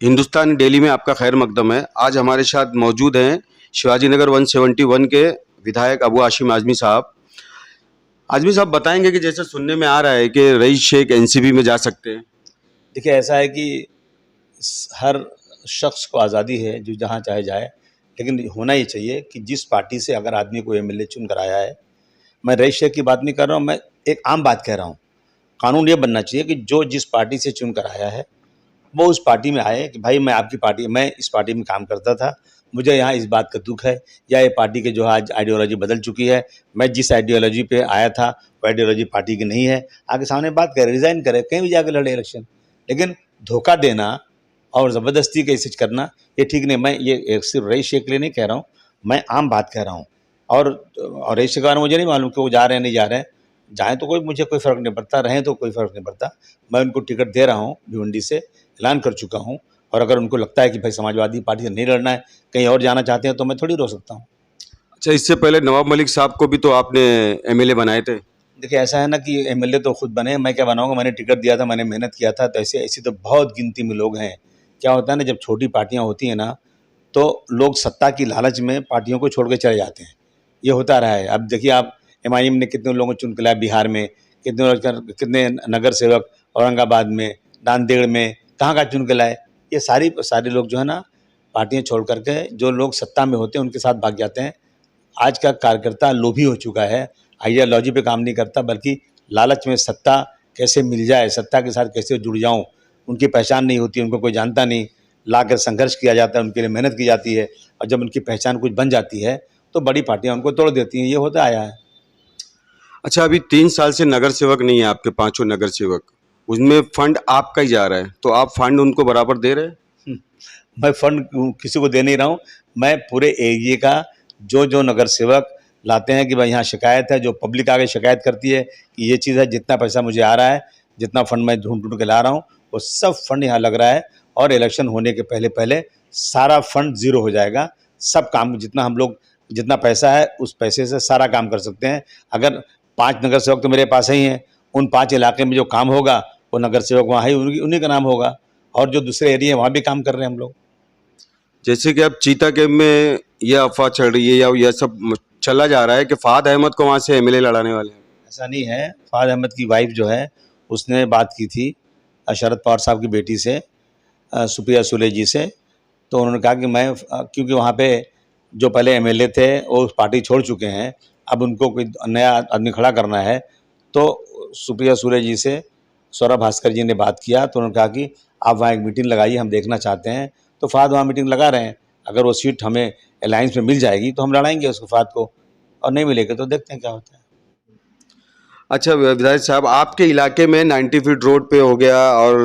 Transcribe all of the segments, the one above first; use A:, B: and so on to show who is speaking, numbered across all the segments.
A: Hindustan daily में आपका खैर मकदम है। आज हमारे साथ मौजूद हैं शिवाजी नगर 171 के विधायक अबू हाशिम आजमी साहब। आजमी साहब बताएंगे कि जैसे सुनने में आ रहा है कि रईस शेख एनसीपी में जा सकते हैं।
B: देखिए, ऐसा है कि हर शख्स को आज़ादी है जो जहाँ चाहे जाए, लेकिन होना ही चाहिए कि जिस पार्टी से अगर आदमी को एमएलए चुन कर आया है, मैं रईस शेख की बात नहीं कर रहा हूँ, मैं एक आम बात कह रहा हूँ। कानून ये बनना चाहिए कि जो जिस पार्टी से चुन कर आया है वो उस पार्टी में आए कि भाई मैं इस पार्टी में काम करता था, मुझे यहाँ इस बात का दुख है, या ये पार्टी के जो आज आइडियोलॉजी बदल चुकी है, मैं जिस आइडियोलॉजी पे आया था वो आइडियोलॉजी पार्टी की नहीं है, आके सामने बात करे, रिज़ाइन करे, कहीं भी जाकर लड़े इलेक्शन। लेकिन धोखा देना और ज़बरदस्ती कैसे करना ये ठीक नहीं। मैं ये सिर्फ रईस शेख के लिए नहीं कह रहा हूँ, मैं आम बात कह रहा हूँ। और रईस शेख के बारे में मुझे नहीं मालूम कि वो जा रहे हैं नहीं जा रहे हैं। जाएँ तो मुझे कोई फ़र्क नहीं पड़ता, रहें तो कोई फ़र्क नहीं पड़ता। मैं उनको टिकट दे रहा हूँ, भिवंडी से ऐलान कर चुका हूँ। और अगर उनको लगता है कि भाई समाजवादी पार्टी से नहीं लड़ना है, कहीं और जाना चाहते हैं, तो मैं थोड़ी रोक सकता हूँ।
A: अच्छा, इससे पहले नवाब मलिक साहब को भी तो आपने एमएलए बनाए थे।
B: देखिए, ऐसा है ना कि एमएलए तो खुद बने, मैं क्या बनाऊँगा? मैंने टिकट दिया था, मैंने मेहनत किया था, तो ऐसी तो बहुत गिनती में लोग हैं। क्या होता है ना, जब छोटी पार्टियाँ होती हैं ना, तो लोग सत्ता की लालच में पार्टियों को छोड़ के चले जाते हैं। ये होता रहा है। अब देखिए आप, एमआईएम ने कितने लोगों को चुन के लाया बिहार में, कितने नगर सेवक औरंगाबाद में, नांदेड़ में, कहाँ चुन के लाए। ये सारे लोग जो है ना, पार्टियाँ छोड़ कर के जो लोग सत्ता में होते हैं उनके साथ भाग जाते हैं। आज का कार्यकर्ता लोभी हो चुका है, आइडियोलॉजी पे काम नहीं करता, बल्कि लालच में सत्ता कैसे मिल जाए, सत्ता के साथ कैसे जुड़ जाऊँ, उनकी पहचान नहीं होती, उनको कोई जानता नहीं, लाकर संघर्ष किया जाता है, उनके लिए मेहनत की जाती है, और जब उनकी पहचान कुछ बन जाती है तो बड़ी पार्टियाँ उनको तोड़ देती हैं। ये होता आया है।
A: अच्छा, अभी 3 साल से नगर सेवक नहीं है आपके, पांचों नगर सेवक, उसमें फंड आपका ही जा रहा है, तो आप फंड उनको बराबर दे रहे हैं?
B: मैं फंड किसी को दे नहीं रहा हूँ। मैं पूरे एरिए का जो नगर सेवक लाते हैं कि भाई यहाँ शिकायत है, जो पब्लिक आगे शिकायत करती है कि ये चीज़ है, जितना पैसा मुझे आ रहा है, जितना फंड मैं ढूंढ के ला रहा हूँ, वो सब फंड यहाँ लग रहा है। और इलेक्शन होने के पहले पहले सारा फंड ज़ीरो हो जाएगा। सब काम जितना पैसा है उस पैसे से सारा काम कर सकते हैं। अगर 5 नगर सेवक तो मेरे पास ही हैं, उन 5 इलाके में जो काम होगा वो नगर सेवक वहाँ ही उन्हीं का नाम होगा। और जो दूसरे एरिया वहाँ भी काम कर रहे हैं हम लोग।
A: जैसे कि अब चीता कैंप में यह अफवाह चल रही है या यह सब चला जा रहा है कि फहद अहमद को वहाँ से एमएलए लड़ाने वाले हैं।
B: ऐसा नहीं है। फहद अहमद की वाइफ जो है उसने बात की थी शरद पवार साहब की बेटी से, सुप्रिया सुले जी से। तो उन्होंने कहा कि मैं क्योंकि वहाँ पे जो पहले एमएलए थे वो पार्टी छोड़ चुके हैं, अब उनको कोई नया आदमी खड़ा करना है। तो सुप्रिया सुले जी से सौरभ भास्कर जी ने बात किया, तो उन्होंने कहा कि आप वहाँ एक मीटिंग लगाइए, हम देखना चाहते हैं। तो फहद वहाँ मीटिंग लगा रहे हैं। अगर वो सीट हमें अलायंस में मिल जाएगी तो हम लड़ाएंगे उसको, फहद को, और नहीं मिलेगी तो देखते हैं क्या होता है।
A: अच्छा विधायक साहब, आपके इलाके में 90 फीट रोड पे हो गया और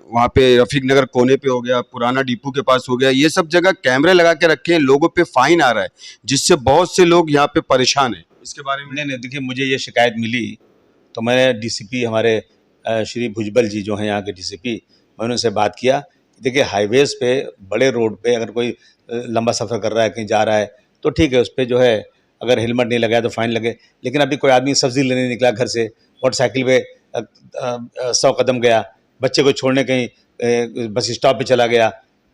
A: वहाँ पे रफीक नगर कोने पे हो गया, पुराना डिपो के पास हो गया, ये सब जगह कैमरे लगा के रखे हैं, लोगों पे फाइन आ रहा है, जिससे बहुत से लोग यहाँ पे परेशान हैं। इसके बारे में
B: नहीं, देखिए, मुझे ये शिकायत मिली तो मैंने डीसीपी हमारे श्री भुजबल जी जो हैं यहाँ के डीसीपी, मैंने उनसे बात किया। देखिए, हाईवेज़ पे बड़े रोड पे अगर कोई लंबा सफ़र कर रहा है, कहीं जा रहा है, तो ठीक है, उस पर जो है अगर हेलमेट नहीं लगाया तो फ़ाइन लगे। लेकिन अभी कोई आदमी सब्ज़ी लेने निकला घर से, मोटरसाइकिल पे 100 कदम गया, बच्चे को छोड़ने कहीं बस स्टॉप पे चला गया,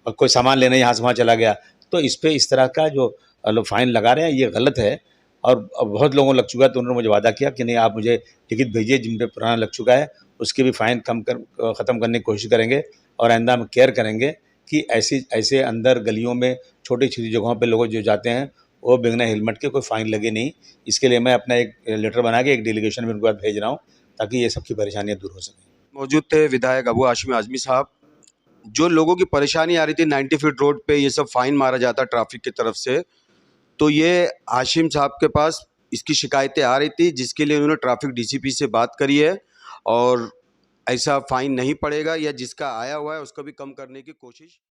B: और कोई सामान लेने यहाँ से वहाँ चला गया, तो इस तरह का जो लोग फ़ाइन लगा रहे हैं ये गलत है। और बहुत लोगों को लग चुका है, तो उन्होंने मुझे वादा किया कि नहीं, आप मुझे टिकट भेजिए, जिन पे पुराना लग चुका है उसके भी फ़ाइन ख़त्म करने की कोशिश करेंगे। और आइंदा हम केयर करेंगे कि ऐसे अंदर गलियों में छोटी-छोटी जगहों पे लोग जो जाते हैं वो बिना हेलमेट के कोई फ़ाइन लगे नहीं। इसके लिए मैं अपना एक लेटर बना के एक डेलीगेशन में उनके पास भेज रहा हूँ, ताकि ये सबकी परेशानियाँ दूर हो सकें।
A: मौजूद थे विधायक अबू हाशिम आजमी साहब। जो लोगों की परेशानी आ रही थी 90 फीट रोड पे ये सब फाइन मारा जाता ट्रैफिक की तरफ से, तो ये हाशिम साहब के पास इसकी शिकायतें आ रही थी, जिसके लिए उन्होंने ट्रैफिक डीसीपी से बात करी है और ऐसा फाइन नहीं पड़ेगा, या जिसका आया हुआ है उसको भी कम करने की कोशिश